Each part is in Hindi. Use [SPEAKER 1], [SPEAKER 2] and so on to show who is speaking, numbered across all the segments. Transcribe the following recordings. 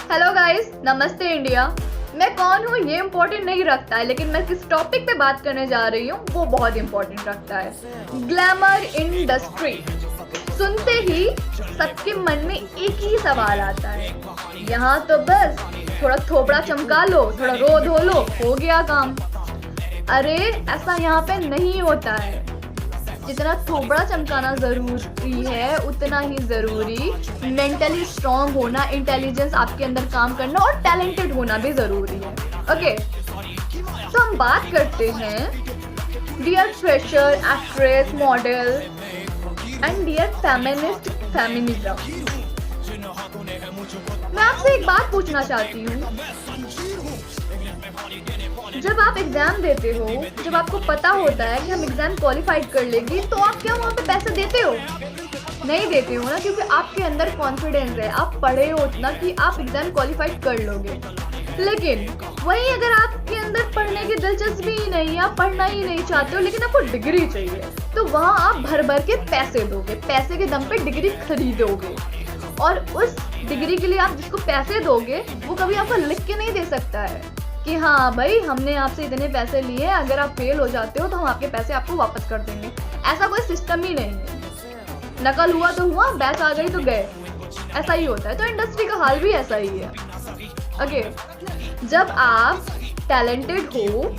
[SPEAKER 1] हेलो गाइस, नमस्ते इंडिया। मैं कौन हूँ ये इम्पोर्टेंट नहीं रखता है, लेकिन मैं किस टॉपिक पे बात करने जा रही हूँ वो बहुत इम्पोर्टेंट रखता है। Glamour industry. सुनते ही सबके मन में एक ही सवाल आता है, यहाँ तो बस थोड़ा थोपड़ा चमका लो, थोड़ा रो धो लो, हो गया काम। अरे ऐसा यहाँ पे नहीं होता है। जितना थोपड़ा चमकाना जरूरी है उतना ही जरूरी मेंटली स्ट्रांग होना, इंटेलिजेंस आपके अंदर काम करना और टैलेंटेड होना भी जरूरी है। ओके, तो हम बात करते हैं dear fresher, actress, model and dear feminist, feminism. मैं आपसे एक बात पूछना चाहती हूँ, जब आप एग्जाम देते हो, जब आपको पता होता है कि हम एग्जाम क्वालिफाइड कर लेंगे, तो आप क्या वहाँ पे पैसे देते हो? नहीं देते हो ना, क्योंकि आपके अंदर कॉन्फिडेंस है, आप पढ़े हो उतना कि आप एग्जाम क्वालिफाइड कर लोगे। लेकिन वहीं अगर आपके अंदर पढ़ने की दिलचस्पी ही नहीं है, आप पढ़ना ही नहीं चाहते हो, लेकिन आपको डिग्री चाहिए, तो वहाँ आप भर भर के पैसे दोगे, पैसे के दम पे डिग्री खरीदोगे। और उस डिग्री के लिए आप जिसको पैसे दोगे वो कभी आपको लिख के नहीं दे सकता है कि हाँ भाई हमने आपसे इतने पैसे लिए, अगर आप फेल हो जाते हो तो हम आपके पैसे आपको वापस कर देंगे। ऐसा कोई सिस्टम ही नहीं है। नकल हुआ तो हुआ, बैच आ गई तो गए, ऐसा ही होता है। तो इंडस्ट्री का हाल भी ऐसा ही है। ओके, जब आप टैलेंटेड हो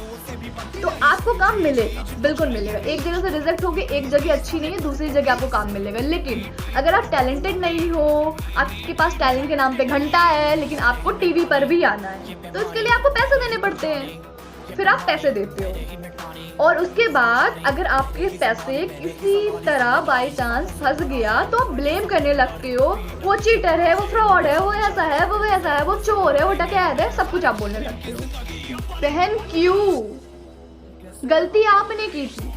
[SPEAKER 1] तो आपको काम मिलेगा, बिल्कुल मिलेगा। एक जगह से रिजेक्ट होगे, एक जगह अच्छी नहीं है, दूसरी जगह आपको काम मिलेगा। लेकिन अगर आप टैलेंटेड नहीं हो, आपके पास टैलेंट के नाम पे घंटा है, लेकिन आपको टीवी पर भी आना है, तो इसके लिए आपको पैसे देने पड़ते हैं। फिर आप पैसे देते हो और उसके बाद अगर आपके पैसे किसी तरह बाई चांस फंस गया तो आप ब्लेम करने लगते हो, वो चीटर है, वो फ्रॉड है, वो ऐसा है, वो वैसा है, वो चोर है, वो डकैत है, सब कुछ आप बोलने लगते हो। बहन क्यों? गलती आपने की थी।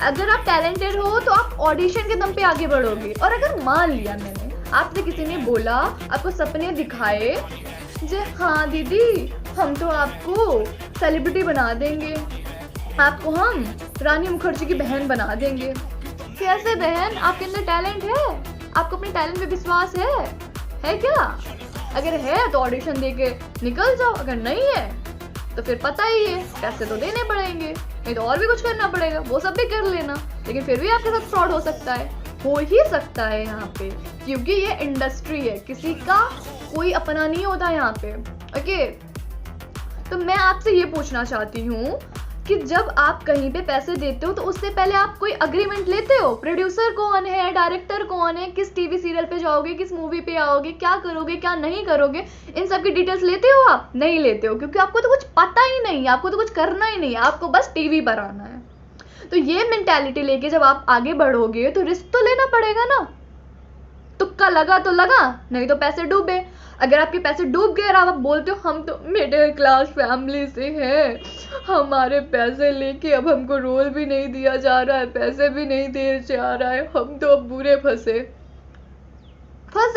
[SPEAKER 1] अगर आप टैलेंटेड हो तो आप ऑडिशन के दम पे आगे बढ़ोगे। और अगर मान लिया मैंने आपसे, किसी ने बोला, आपको सपने दिखाए, जे हाँ दीदी हम तो आपको सेलिब्रिटी बना देंगे, आपको हम रानी मुखर्जी की बहन बना देंगे। कैसे बहन? आपके अंदर टैलेंट है? आपको अपने टैलेंट पे विश्वास है क्या? अगर है तो ऑडिशन दे के निकल जाओ, अगर नहीं है तो फिर पता ही है पैसे तो देने पड़ेंगे, नहीं तो और भी कुछ करना पड़ेगा, वो सब भी कर लेना। लेकिन फिर भी आपके साथ फ्रॉड हो सकता है, हो ही सकता है यहाँ पे, क्योंकि ये इंडस्ट्री है, किसी का कोई अपना नहीं होता यहाँ पे। ओके, तो मैं आपसे ये पूछना चाहती हूँ कि जब आप कहीं पे पैसे देते हो तो उससे पहले आप कोई अग्रीमेंट लेते हो? प्रोड्यूसर कौन है, डायरेक्टर कौन है, किस टीवी सीरियल पे जाओगे, किस मूवी पे आओगे, क्या करोगे, क्या नहीं करोगे, इन सब की डिटेल्स लेते हो? आप नहीं लेते हो, क्योंकि आपको तो कुछ पता ही नहीं है, आपको तो कुछ करना ही नहीं है, आपको बस टीवी पर आना है। तो ये मेंटालिटी लेके जब आप आगे बढ़ोगे तो रिस्क तो लेना पड़ेगा ना। तुक्का लगा तो लगा, नहीं तो पैसे डूबे। अगर आपके पैसे डूब गए और आप बोलते हो हम तो मिडिल क्लास फैमिली से हैं, हमारे पैसे लेके अब हमको रोल भी नहीं दिया जा रहा है, पैसे भी नहीं दिया जा रहा है, हम तो अब बुरे फंसे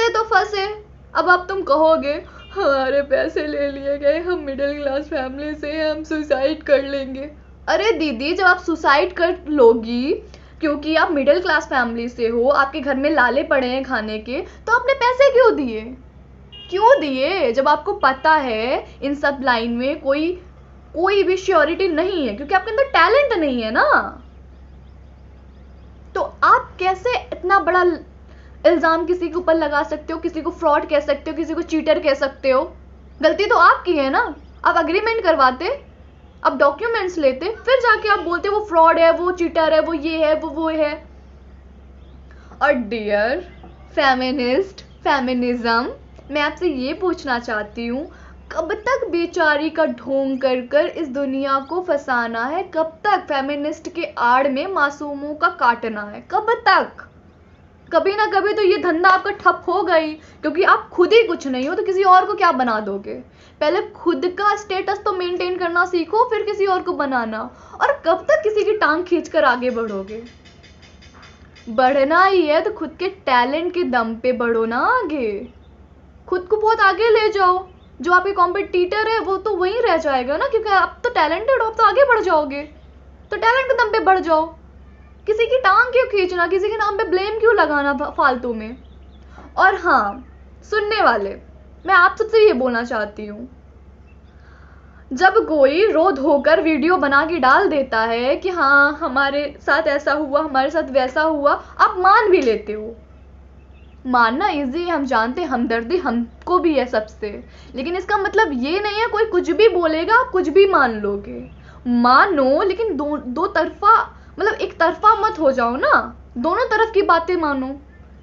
[SPEAKER 1] तो फंसे। अब आप तुम कहोगे हमारे पैसे ले लिए गए, हम मिडिल क्लास फैमिली से हैं, हम सुसाइड कर लेंगे। अरे दीदी, जब आप सुसाइड कर लोगी क्योंकि आप मिडिल क्लास फैमिली से हो, आपके घर में लाले पड़े हैं खाने के, तो आपने पैसे क्यों दिए? जब आपको पता है इन सब लाइन में कोई भी श्योरिटी नहीं है, क्योंकि आपके अंदर टैलेंट नहीं है ना। तो आप कैसे इतना बड़ा इल्जाम किसी के ऊपर लगा सकते हो, किसी को फ्रॉड कह सकते हो, किसी को चीटर कह सकते हो? गलती तो आपकी है ना। आप अग्रीमेंट करवाते, आप डॉक्यूमेंट्स लेते, फिर जाके आप बोलते वो फ्रॉड है, वो चीटर है, वो ये है, वो है। और डियर फेमिनिस्ट, फेमिनिज्म, मैं आपसे ये पूछना चाहती हूँ, कब तक बेचारी का ढोंग कर कर इस दुनिया को फंसाना है? कब तक फेमिनिस्ट के आड़ में मासूमों का काटना है? कब तक? कभी ना कभी तो ये धंधा आपका ठप हो गई, क्योंकि आप खुद ही कुछ नहीं हो तो किसी और को क्या बना दोगे? पहले खुद का स्टेटस तो मेंटेन करना सीखो, फिर किसी और को बनाना। और कब तक किसी की टांग खींचकर आगे बढ़ोगे? बढ़ना ही है तो खुद के टैलेंट के दम पे बढ़ो ना आगे, खुद को बहुत आगे ले जाओ। जो आपके कॉम्पिटिटर है वो तो वहीं रह जाएगा ना, क्योंकि आप तो टैलेंटेड हो, आप तो आगे बढ़ जाओगे। तो टैलेंट के दम पे बढ़ जाओ, किसी की टांग क्यों खींचना, किसी के नाम पे ब्लेम क्यों लगाना फालतू में। और हाँ, सुनने वाले, मैं आप सबसे ये बोलना चाहती हूँ, जब कोई रो धोकर वीडियो बना के डाल देता है कि हाँ हमारे साथ ऐसा हुआ, हमारे साथ वैसा हुआ, आप मान भी लेते हो। मानना इजी है, हम जानते हैं, हमदर्दी हमको भी है सबसे, लेकिन इसका मतलब ये नहीं है कोई कुछ भी बोलेगा आप कुछ भी मान लोगे। मानो, लेकिन दो तरफा, मतलब एक तरफा मत हो जाओ ना, दोनों तरफ की बातें मानो,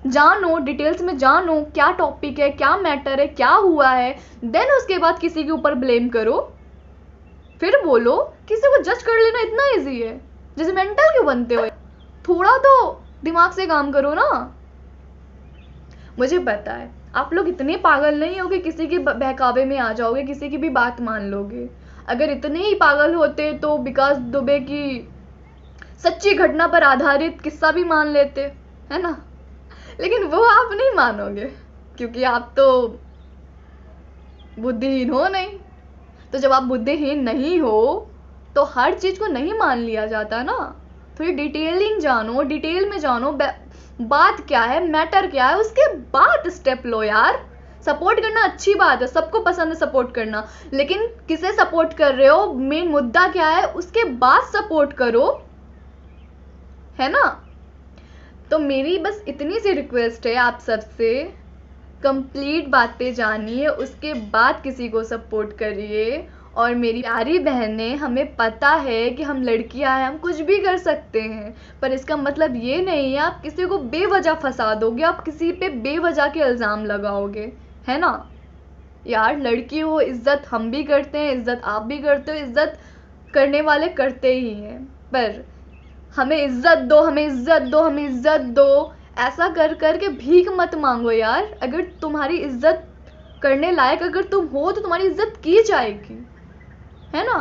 [SPEAKER 1] जानो, डिटेल्स में जानो क्या टॉपिक है, क्या मैटर है, क्या हुआ है, देन उसके बाद किसी के ऊपर ब्लेम करो, फिर बोलो। किसी को जज कर लेना इतना इजी है, जैसे मेंटल क्यों बनते हो? थोड़ा तो दिमाग से काम करो ना। मुझे पता है आप लोग इतने पागल नहीं हो कि किसी के बहकावे में आ जाओगे, किसी की भी बात मान लोगे। अगर इतने ही पागल होते तो विकास दुबे की सच्ची घटना पर आधारित किस्सा भी मान लेते, है ना? लेकिन वो आप नहीं मानोगे क्योंकि आप तो बुद्धिहीन हो नहीं। तो जब आप बुद्धिहीन नहीं हो तो हर चीज को नहीं मान लिया जाता ना। थोड़ी डिटेलिंग जानो, डिटेल में जानो बात क्या है, मैटर क्या है, उसके बाद स्टेप लो यार। सपोर्ट करना अच्छी बात है, सबको पसंद है सपोर्ट करना, लेकिन किसे सपोर्ट कर रहे हो, मेन मुद्दा क्या है, उसके बाद सपोर्ट करो, है ना? तो मेरी बस इतनी सी रिक्वेस्ट है आप सबसे, कंप्लीट बातें जानिए, उसके बाद किसी को सपोर्ट करिए। और मेरी प्यारी बहनें, हमें पता है कि हम लड़कियां हैं, हम कुछ भी कर सकते हैं, पर इसका मतलब ये नहीं है आप किसी को बेवजह फंसा दोगे, आप किसी पे बेवजह के इल्ज़ाम लगाओगे, है ना? यार लड़की हो, इज्जत हम भी करते हैं, इज्जत आप भी करते हो, इज्जत करने वाले करते ही हैं, पर हमें इज्जत दो, हमें इज्जत दो, हमें इज्जत दो, ऐसा कर कर के भीख मत मांगो यार। अगर तुम्हारी इज्जत करने लायक अगर तुम हो तो तुम्हारी इज्जत की जाएगी, है ना?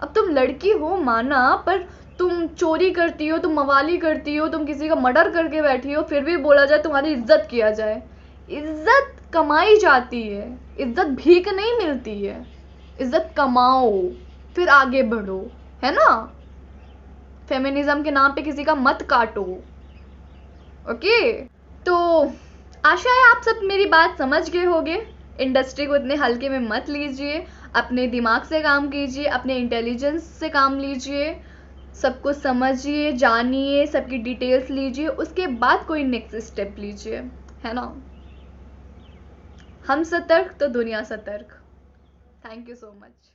[SPEAKER 1] अब तुम लड़की हो माना, पर तुम चोरी करती हो, तुम मवाली करती हो, तुम किसी का मर्डर करके बैठी हो, फिर भी बोला जाए तुम्हारी इज्जत किया जाए। इज्जत कमाई जाती है, इज्जत भीख नहीं मिलती है। इज्जत कमाओ फिर आगे बढ़ो, है ना? फेमिनिज्म के नाम पे किसी का मत काटो, ओके? तो आशा है आप सब मेरी बात समझ गए होंगे। इंडस्ट्री को इतने हल्के में मत लीजिए, अपने दिमाग से काम कीजिए, अपने इंटेलिजेंस से काम लीजिए, सब कुछ समझिए, जानिए, सबकी डिटेल्स लीजिए, उसके बाद कोई नेक्स्ट स्टेप लीजिए, है ना? हम सतर्क तो दुनिया सतर्क। Thank you so much.